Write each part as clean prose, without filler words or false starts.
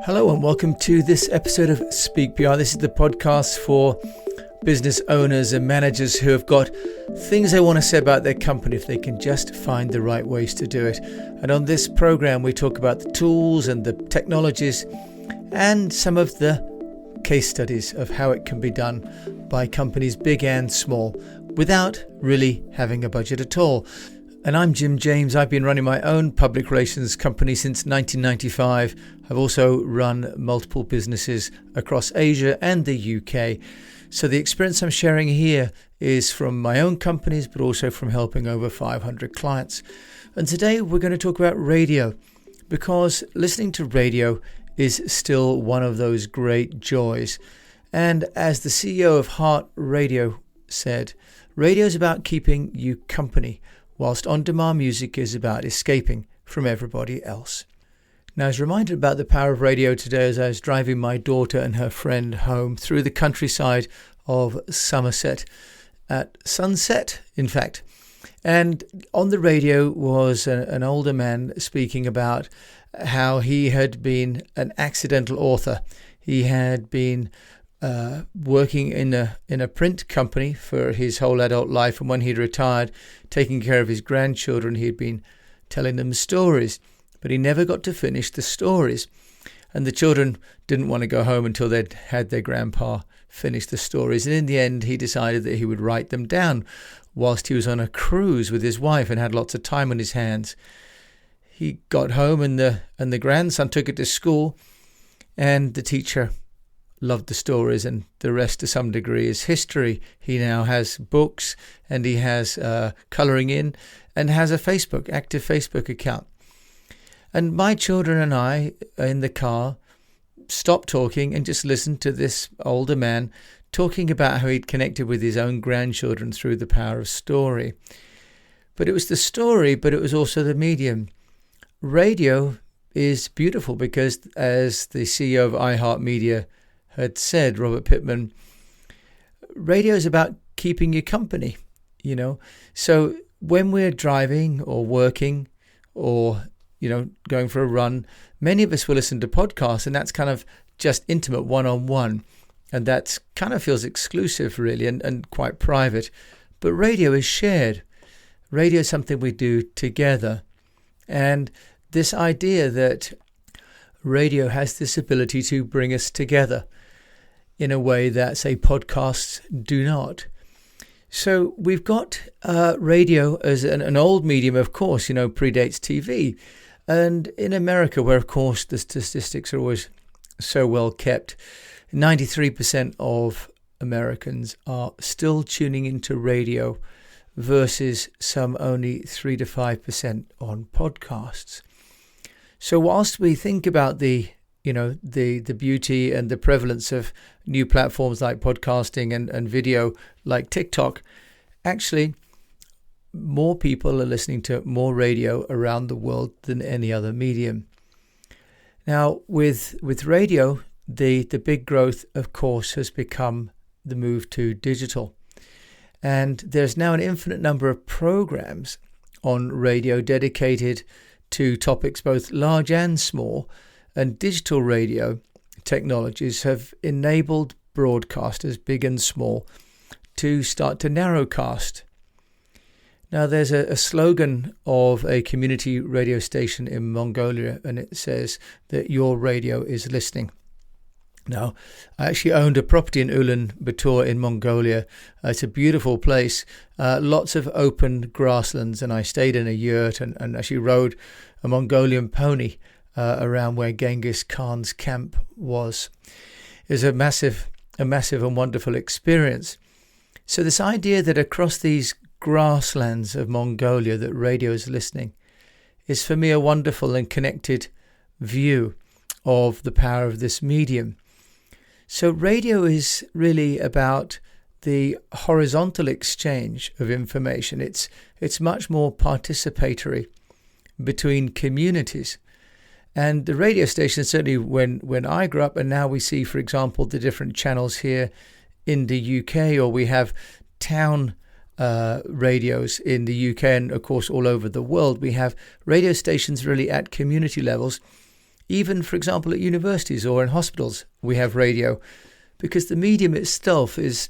Hello and welcome to this episode of Speak PR. This is the podcast for business owners and managers who have got things they want to say about their company if they can just find the right ways to do it. And on this program, we talk about the tools and the technologies and some of the case studies of how it can be done by companies big and small without really having a budget at all. And I'm Jim James. I've been running my own public relations company since 1995. I've also run multiple businesses across Asia and the UK. So the experience I'm sharing here is from my own companies, but also from helping over 500 clients. And today we're going to talk about radio, because listening to radio is still one of those great joys. And as the CEO of Heart Radio said, radio is about keeping you company, whilst on-demand music is about escaping from everybody else. Now, I was reminded about the power of radio today as I was driving my daughter and her friend home through the countryside of Somerset, at sunset, in fact. And on the radio was an older man speaking about how he had been an accidental author. He had been working in a print company for his whole adult life, and when he'd retired, taking care of his grandchildren, he'd been telling them stories, but he never got to finish the stories. And the children didn't want to go home until they'd had their grandpa finish the stories. And in the end, he decided that he would write them down whilst he was on a cruise with his wife and had lots of time on his hands. He got home and the grandson took it to school, and the teacher loved the stories, and the rest to some degree is history. He now has books, and he has colouring in, and has a active Facebook account. And my children and I in the car stopped talking and just listened to this older man talking about how he'd connected with his own grandchildren through the power of story. But it was the story, but it was also the medium. Radio is beautiful because, as the CEO of ofiHeartMedia had said, Robert Pittman, radio is about keeping you company, So when we're driving or working or, going for a run, many of us will listen to podcasts, and that's kind of just intimate one-on-one. And that kind of feels exclusive, really, and quite private. But radio is shared. Radio is something we do together. And this idea that radio has this ability to bring us together in a way that, say, podcasts do not. So we've got radio as an old medium, of course, predates TV. And in America, where, of course, the statistics are always so well kept, 93% of Americans are still tuning into radio versus some only 3 to 5% on podcasts. So whilst we think about the beauty and the prevalence of new platforms like podcasting and video like TikTok, actually more people are listening to more radio around the world than any other medium. Now, with radio, the big growth, of course, has become the move to digital. And there's now an infinite number of programs on radio dedicated to topics both large and small. And digital radio technologies have enabled broadcasters, big and small, to start to narrowcast. Now, there's a slogan of a community radio station in Mongolia, and it says that your radio is listening. Now, I actually owned a property in Ulaanbaatar in Mongolia. It's a beautiful place, lots of open grasslands, and I stayed in a yurt and actually rode a Mongolian pony around where Genghis Khan's camp was. It was a massive and wonderful experience. So this idea that across these grasslands of Mongolia that radio is listening is for me a wonderful and connected view of the power of this medium. So radio is really about the horizontal exchange of information. It's much more participatory between communities. And the radio station, certainly when I grew up, and now we see, for example, the different channels here in the UK, or we have town radios in the UK and, of course, all over the world. We have radio stations really at community levels. Even, for example, at universities or in hospitals, we have radio, because the medium itself is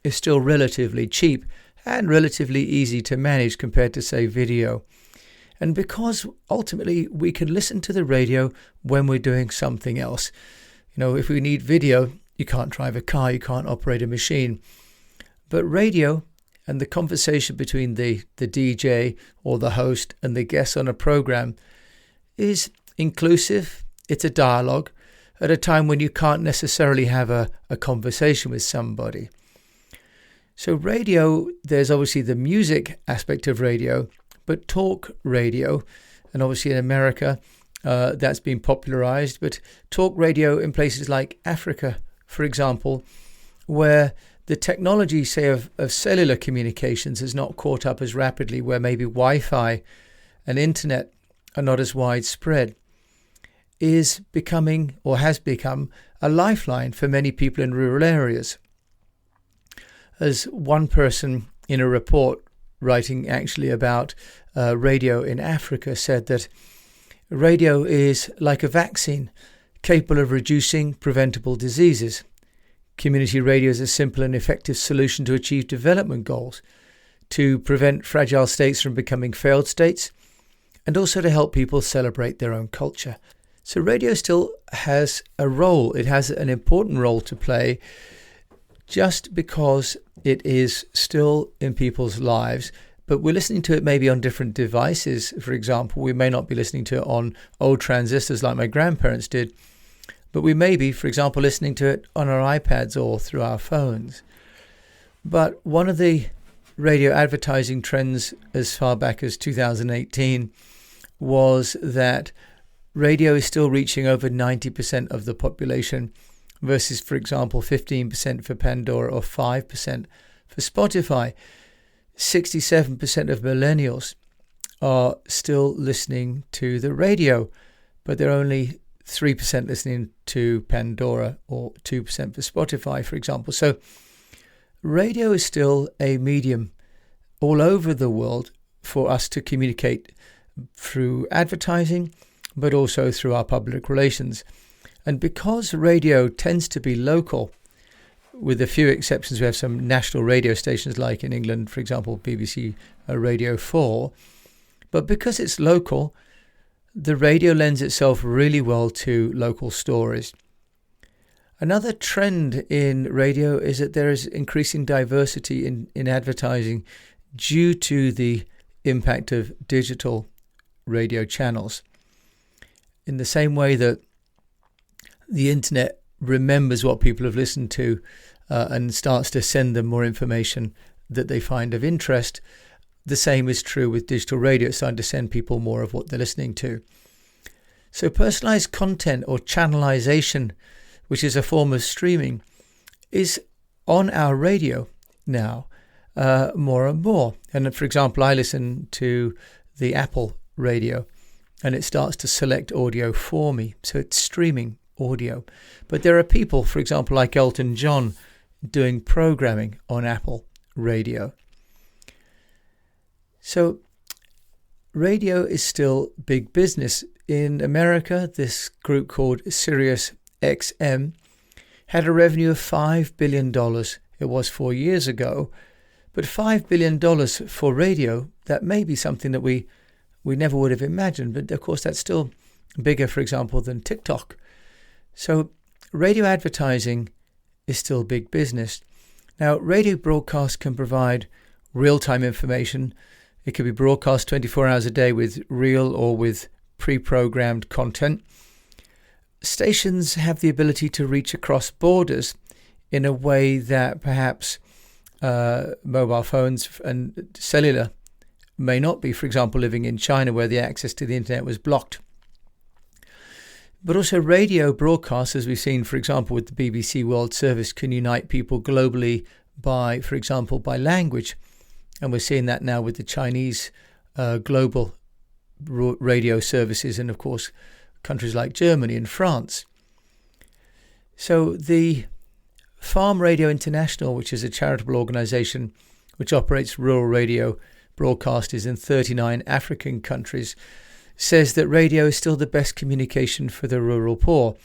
still relatively cheap and relatively easy to manage compared to, say, video. And because ultimately we can listen to the radio when we're doing something else. If we need video, you can't drive a car, you can't operate a machine. But radio and the conversation between the DJ or the host and the guest on a program is inclusive. It's a dialogue at a time when you can't necessarily have a conversation with somebody. So radio, there's obviously the music aspect of radio, but talk radio, and obviously in America, that's been popularized, but talk radio in places like Africa, for example, where the technology, say, of cellular communications has not caught up as rapidly, where maybe Wi-Fi and internet are not as widespread, is becoming or has become a lifeline for many people in rural areas. As one person in a report writing actually about radio in Africa said that radio is like a vaccine capable of reducing preventable diseases. Community radio is a simple and effective solution to achieve development goals, to prevent fragile states from becoming failed states, and also to help people celebrate their own culture. So radio still has a role. It has an important role to play just because it is still in people's lives, but we're listening to it maybe on different devices. For example, we may not be listening to it on old transistors like my grandparents did, but we may be, for example, listening to it on our iPads or through our phones. But one of the radio advertising trends as far back as 2018 was that radio is still reaching over 90% of the population versus, for example, 15% for Pandora or 5% for Spotify. 67% of millennials are still listening to the radio, but they're only 3% listening to Pandora or 2% for Spotify, for example. So radio is still a medium all over the world for us to communicate through advertising, but also through our public relations. And because radio tends to be local, with a few exceptions, we have some national radio stations like in England, for example, BBC Radio 4. But because it's local, the radio lends itself really well to local stories. Another trend in radio is that there is increasing diversity in advertising due to the impact of digital radio channels. In the same way that the internet remembers what people have listened to and starts to send them more information that they find of interest, the same is true with digital radio. It's starting to send people more of what they're listening to. So personalized content or channelization, which is a form of streaming, is on our radio now more and more. And for example, I listen to the Apple radio and it starts to select audio for me. So it's streaming audio. But there are people, for example, like Elton John, doing programming on Apple radio. So radio is still big business. In America, this group called Sirius XM had a revenue of $5 billion. It was 4 years ago. But $5 billion for radio, that may be something that we never would have imagined. But of course, that's still bigger, for example, than TikTok. So radio advertising is still big business. Now, radio broadcast can provide real-time information. It can be broadcast 24 hours a day with real or with pre-programmed content. Stations have the ability to reach across borders in a way that perhaps mobile phones and cellular may not be, for example, living in China where the access to the internet was blocked. But also radio broadcasts, as we've seen, for example, with the BBC World Service, can unite people globally by, for example, by language. And we're seeing that now with the Chinese global radio services and, of course, countries like Germany and France. So the Farm Radio International, which is a charitable organization which operates rural radio broadcasters in 39 African countries, says that radio is still the best communication for the rural poor.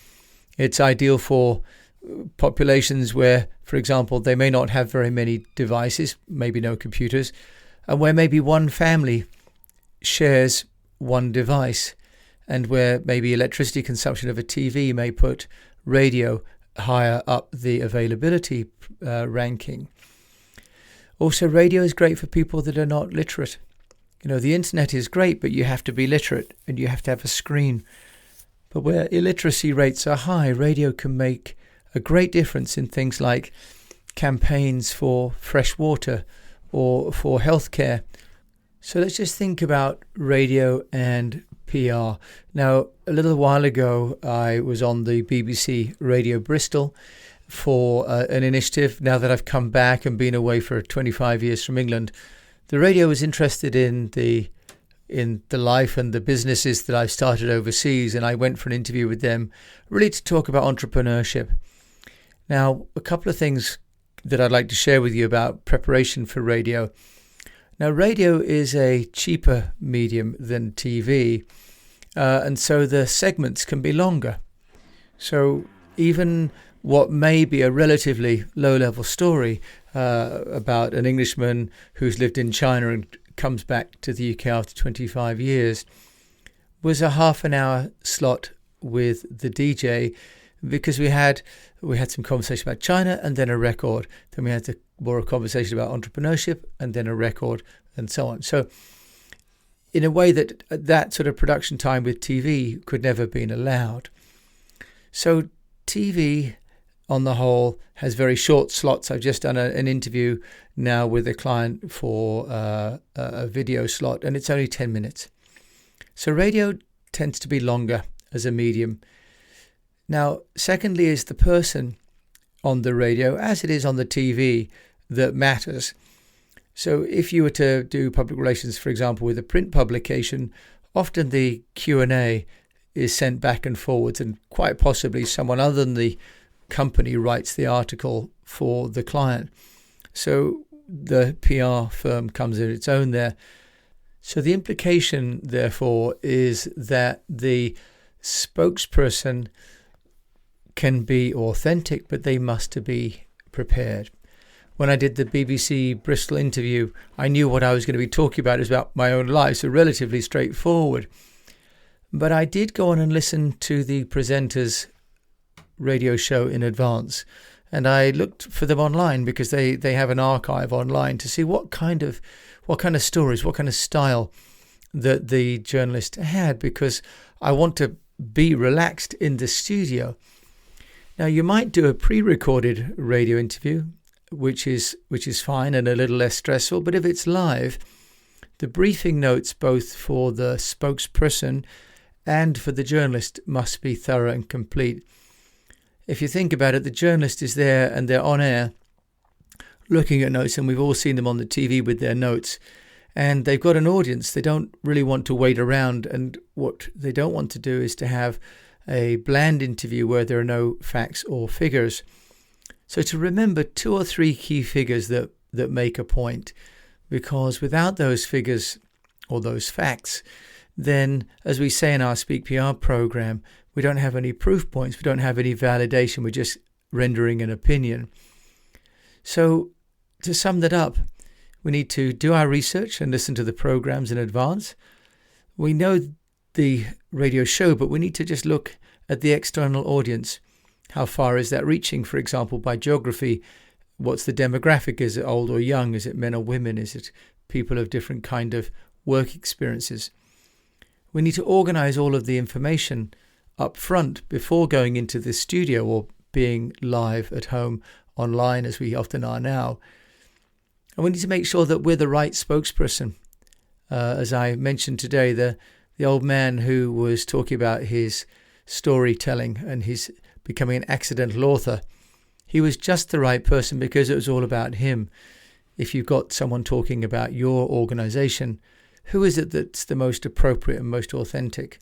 It's ideal for populations where, for example, they may not have very many devices, maybe no computers, and where maybe one family shares one device, and where maybe electricity consumption of a TV may put radio higher up the availability ranking. Also, radio is great for people that are not literate. The internet is great, but you have to be literate and you have to have a screen. But where illiteracy rates are high, radio can make a great difference in things like campaigns for fresh water or for healthcare. So let's just think about radio and PR. Now, a little while ago, I was on the BBC Radio Bristol for an initiative. Now that I've come back and been away for 25 years from England, the radio was interested in the life and the businesses that I've started overseas, and I went for an interview with them, really to talk about entrepreneurship. Now, a couple of things that I'd like to share with you about preparation for radio. Now, radio is a cheaper medium than TV, and so the segments can be longer. So even what may be a relatively low-level story about an Englishman who's lived in China and comes back to the UK after 25 years was a half an hour slot with the DJ, because we had some conversation about China and then a record. Then we had more a conversation about entrepreneurship and then a record, and so on. So in a way that sort of production time with TV could never have been allowed. So TV on the whole has very short slots. I've just done an interview now with a client for a video slot, and it's only 10 minutes. So radio tends to be longer as a medium. Now, secondly, is the person on the radio, as it is on the TV, that matters. So if you were to do public relations, for example, with a print publication, often the Q&A is sent back and forwards, and quite possibly someone other than the company writes the article for the client. So the PR firm comes in its own there. So the implication, therefore, is that the spokesperson can be authentic, but they must be prepared. When I did the BBC Bristol interview, I knew what I was going to be talking about. It was about my own life, so relatively straightforward. But I did go on and listen to the presenter's radio show in advance, and I looked for them online, because they have an archive online to see what kind of stories, what kind of style that the journalist had, because I want to be relaxed in the studio. Now, you might do a pre-recorded radio interview, which is fine and a little less stressful, but if it's live, the briefing notes both for the spokesperson and for the journalist must be thorough and complete. If you think about it, the journalist is there and they're on air looking at notes, and we've all seen them on the TV with their notes, and they've got an audience. They don't really want to wait around, and what they don't want to do is to have a bland interview where there are no facts or figures. So to remember 2 or 3 key figures that make a point, because without those figures or those facts, then, as we say in our Speak PR program, we don't have any proof points, we don't have any validation, we're just rendering an opinion. So to sum that up, we need to do our research and listen to the programs in advance. We know the radio show, but we need to just look at the external audience. How far is that reaching, for example, by geography? What's the demographic? Is it old or young? Is it men or women? Is it people of different kind of work experiences? We need to organize all of the information up front before going into the studio or being live at home online, as we often are now. And we need to make sure that we're the right spokesperson. As I mentioned today, the old man who was talking about his storytelling and his becoming an accidental author, he was just the right person because it was all about him. If you've got someone talking about your organization, who is it that's the most appropriate and most authentic?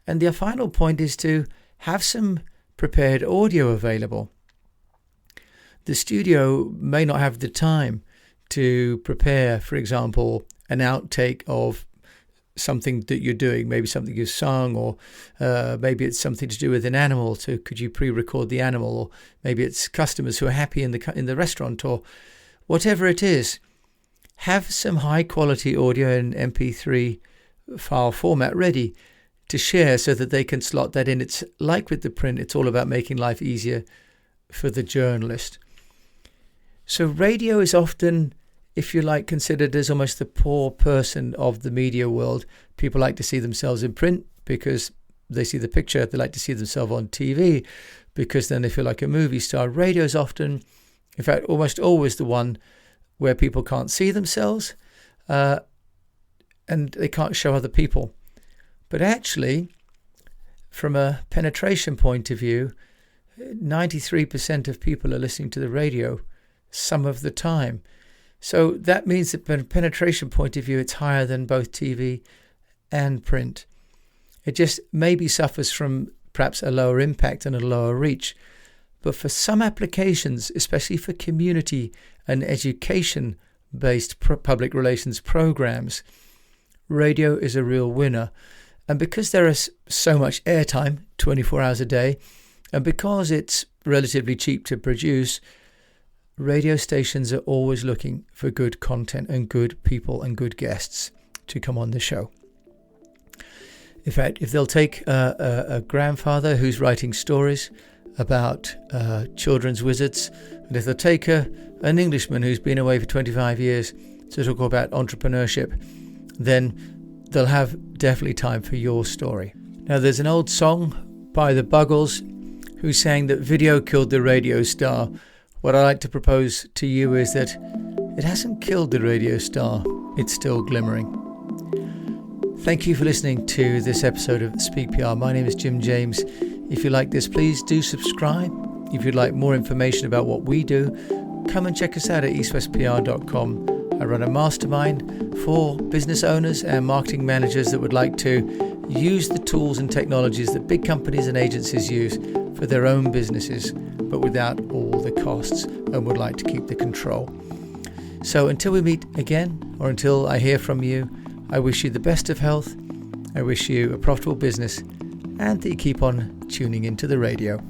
And the final point is to have some prepared audio available. The studio may not have the time to prepare, for example, an outtake of something that you're doing, maybe something you've sung, or maybe it's something to do with an animal. So could you pre-record the animal? Or maybe it's customers who are happy in the restaurant, or whatever it is. Have some high quality audio in MP3 file format ready to share so that they can slot that in. It's like with the print, it's all about making life easier for the journalist. So radio is often, if you like, considered as almost the poor person of the media world. People like to see themselves in print because they see the picture. They like to see themselves on TV because then they feel like a movie star. Radio is often, in fact, almost always the one where people can't see themselves and they can't show other people. But actually, from a penetration point of view, 93% of people are listening to the radio some of the time. So that means that from a penetration point of view, it's higher than both TV and print. It just maybe suffers from perhaps a lower impact and a lower reach. But for some applications, especially for community and education-based public relations programs, radio is a real winner. And because there is so much airtime, 24 hours a day, and because it's relatively cheap to produce, radio stations are always looking for good content and good people and good guests to come on the show. In fact, if they'll take a grandfather who's writing stories about children's wizards, and if they'll take an Englishman who's been away for 25 years to talk about entrepreneurship, then they'll have definitely time for your story. Now, there's an old song by the Buggles who sang that video killed the radio star. What I like to propose to you is that it hasn't killed the radio star. It's still glimmering. Thank you for listening to this episode of Speak PR. My name is Jim James. If you like this, please do subscribe. If you'd like more information about what we do, come and check us out at eastwestpr.com. I run a mastermind for business owners and marketing managers that would like to use the tools and technologies that big companies and agencies use for their own businesses, but without all the costs, and would like to keep the control. So until we meet again, or until I hear from you, I wish you the best of health. I wish you a profitable business, and that you keep on tuning into the radio.